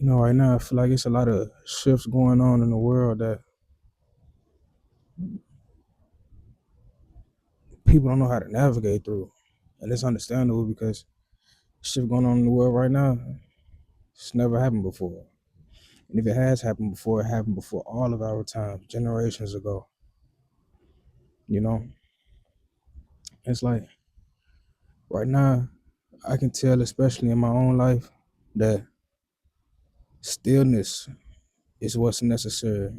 Right now I feel like it's a lot of shifts going on in the world that people don't know how to navigate through. And it's understandable because shit going on in the world right now, it's never happened before. And if it has happened before, it happened before all of our time, generations ago. You know? It's like right now, I can tell, especially in my own life, that stillness is what's necessary.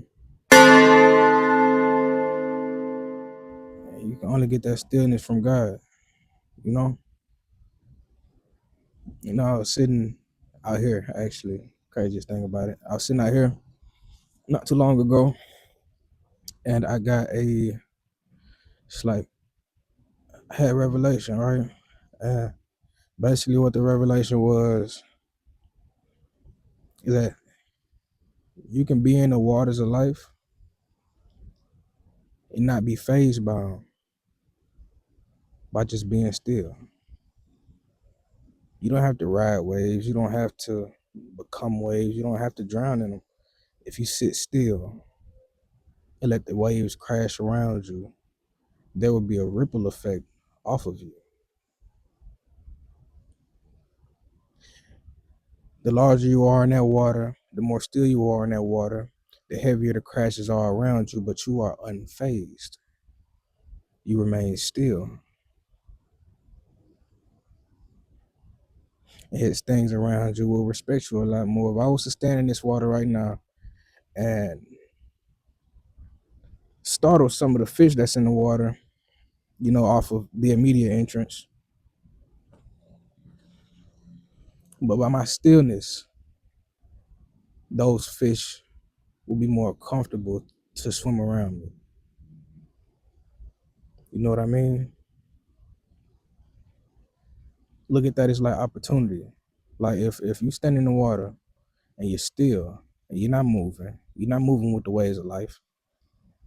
And you can only get that stillness from God, you know? I was sitting out here, actually, craziest thing about it. I was sitting out here not too long ago, and I got it's like, I had revelation, right? And basically what the revelation was is that you can be in the waters of life and not be phased by them by just being still. You don't have to ride waves. You don't have to become waves. You don't have to drown in them. If you sit still and let the waves crash around you, there will be a ripple effect off of you. The larger you are in that water, the more still you are in that water, the heavier the crashes are around you, but you are unfazed. You remain still. It hits things around you will respect you a lot more. If I was to stand in this water right now and startle some of the fish that's in the water, off of the immediate entrance, but by my stillness, those fish will be more comfortable to swim around me. You know what I mean? Look at that as like opportunity. Like if you stand in the water and you're still and you're not moving with the ways of life.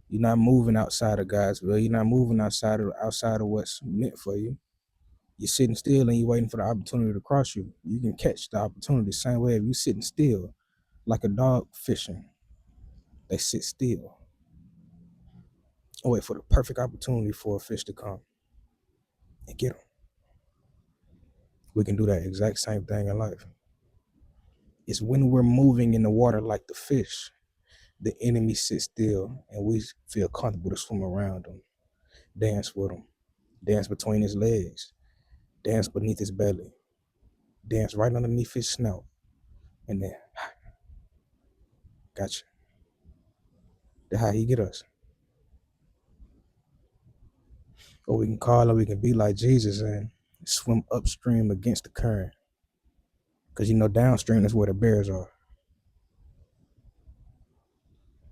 You're not moving outside of God's will. You're not moving outside of what's meant for you. You're sitting still and you're waiting for the opportunity to cross you. You can catch the opportunity the same way if you're sitting still, like a dog fishing. They sit still and wait for the perfect opportunity for a fish to come and get them. We can do that exact same thing in life. It's when we're moving in the water like the fish, the enemy sits still and we feel comfortable to swim around him, dance with him, dance between his legs, dance beneath his belly, dance right underneath his snout, and then gotcha. That's how he get us. Or we can call, or we can be like Jesus and swim upstream against the current. Because downstream is where the bears are.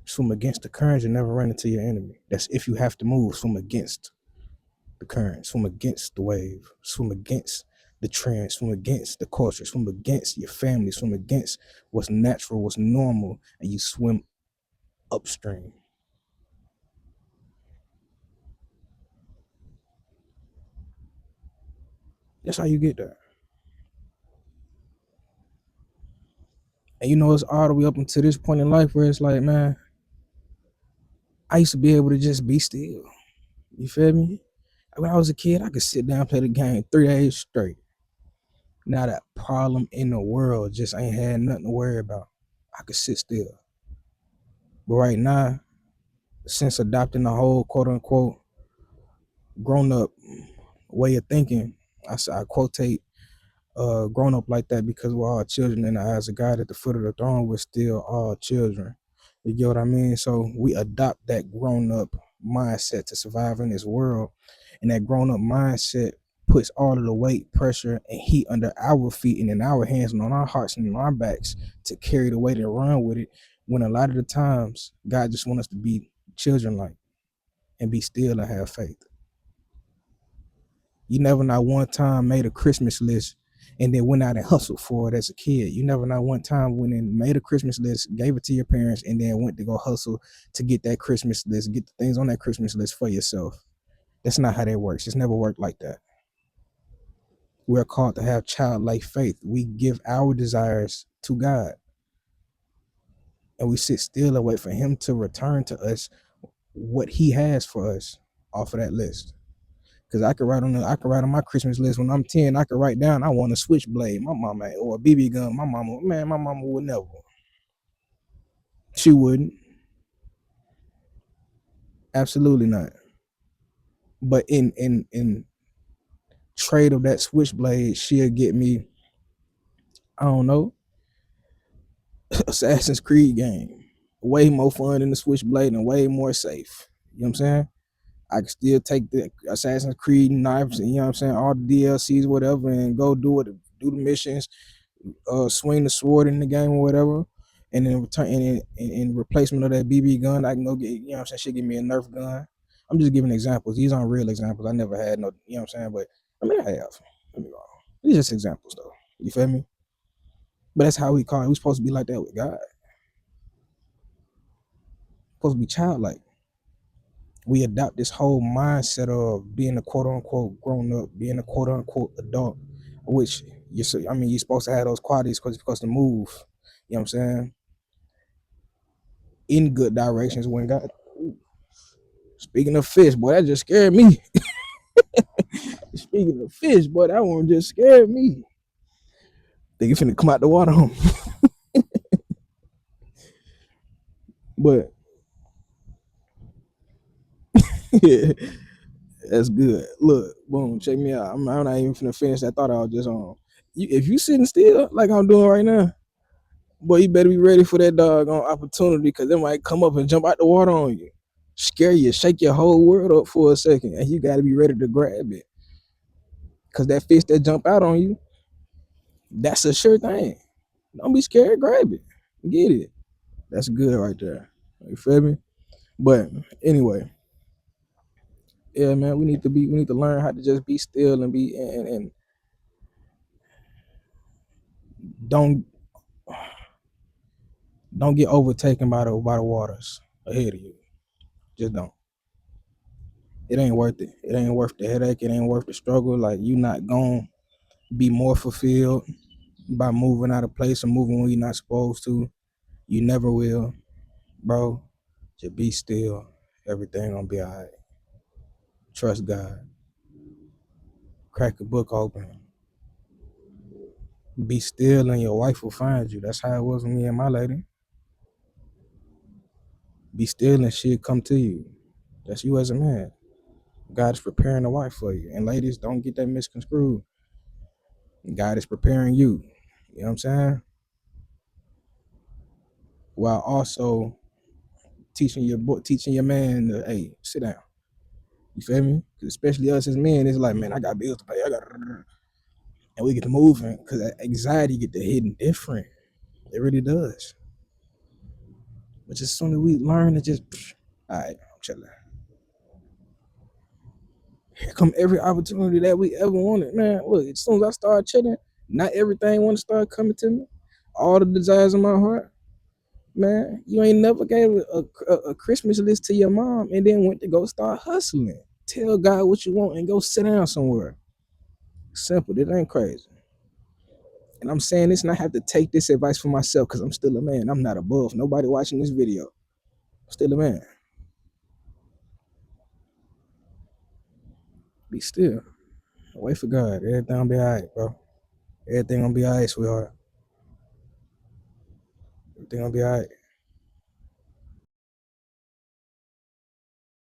Swim against the current and never run into your enemy. That's if you have to move, swim against the current, swim against the wave, swim against the trend, swim against the culture, swim against your family, swim against what's natural, what's normal, and you swim upstream. That's how you get there. And it's all the way up until this point in life where it's like, man, I used to be able to just be still. You feel me? When I was a kid, I could sit down, play the game 3 days straight. Now that problem in the world just ain't had nothing to worry about. I could sit still. But right now, since adopting the whole quote unquote grown up way of thinking, I quotate grown up like that because we're all children in the eyes of God. At the foot of the throne, we're still all children. You get what I mean? So we adopt that grown up mindset to survive in this world. And that grown up mindset puts all of the weight, pressure, and heat under our feet and in our hands and on our hearts and on our backs to carry the weight and run with it. When a lot of the times, God just wants us to be children like and be still and have faith. You never not one time made a Christmas list and then went out and hustled for it as a kid. You never not one time went and made a Christmas list, gave it to your parents, and then went to go hustle to get that Christmas list, get the things on that Christmas list for yourself. That's not how that works. It's never worked like that. We're called to have childlike faith. We give our desires to God. and we sit still and wait for him to return to us what he has for us off of that list. Cause I could write on my Christmas list when I'm 10. I could write down I want a switchblade, my mama, or a BB gun. My mama would never. She wouldn't. Absolutely not. But in trade of that switchblade, she'll get me, I don't know, Assassin's Creed game. Way more fun than the switchblade and way more safe. You know what I'm saying? I can still take the Assassin's Creed knives and, you know what I'm saying, all the DLCs, whatever, and go do it, do the missions, swing the sword in the game or whatever. And then return in replacement of that BB gun, I can go get, you know what I'm saying, she'll give me a Nerf gun. I'm just giving examples. These aren't real examples. I never had no, you know what I'm saying? But I mean, I have. Let me go. These are just examples though. You feel me? But that's how we call it. We're supposed to be like that with God. We're supposed to be childlike. We adopt this whole mindset of being a quote unquote grown up, being a quote unquote adult, which you're supposed to have those qualities because you're supposed to move, you know what I'm saying, in good directions when God. Speaking of fish, boy, that just scared me. Speaking of fish, boy, that one just scared me. Think you finna come out the water home. But yeah, that's good. Look, boom, check me out. I'm not even finna finish that thought I was just on. If you sitting still like I'm doing right now, boy, you better be ready for that doggone opportunity because it might come up and jump out the water on you, scare you, shake your whole world up for a second, and you got to be ready to grab it. Because that fish that jump out on you, that's a sure thing. Don't be scared, grab it, get it. That's good right there. You feel me? But anyway, yeah, man, we need to learn how to just be still and be and don't don't get overtaken by the waters ahead of you. Just don't. It ain't worth it. It ain't worth the headache. It ain't worth the struggle. Like you not gonna be more fulfilled by moving out of place or moving when you're not supposed to. You never will, bro. Just be still. Everything gonna be alright. Trust God. Crack a book open. Be still and your wife will find you. That's how it was with me and my lady. Be still and she'll come to you. That's you as a man. God is preparing a wife for you. And ladies, don't get that misconstrued. God is preparing you. You know what I'm saying? While also teaching your man to, hey, sit down. You feel me? Especially us as men, it's like, man, I got bills to pay. And we get to moving because anxiety get to hitting different. It really does. But just as soon as we learn to just, all right, I'm chilling. Here come every opportunity that we ever wanted, man. Look, as soon as I start chilling, not everything want to start coming to me. All the desires of my heart, man. You ain't never gave a Christmas list to your mom and then went to go start hustling. Tell God what you want and go sit down somewhere. Simple. It ain't crazy. And I'm saying this and I have to take this advice for myself because I'm still a man. I'm not above nobody watching this video. I'm still a man. Be still. Wait for God. Everything gonna be alright, bro. Everything gonna be alright, sweetheart. Everything gonna be alright.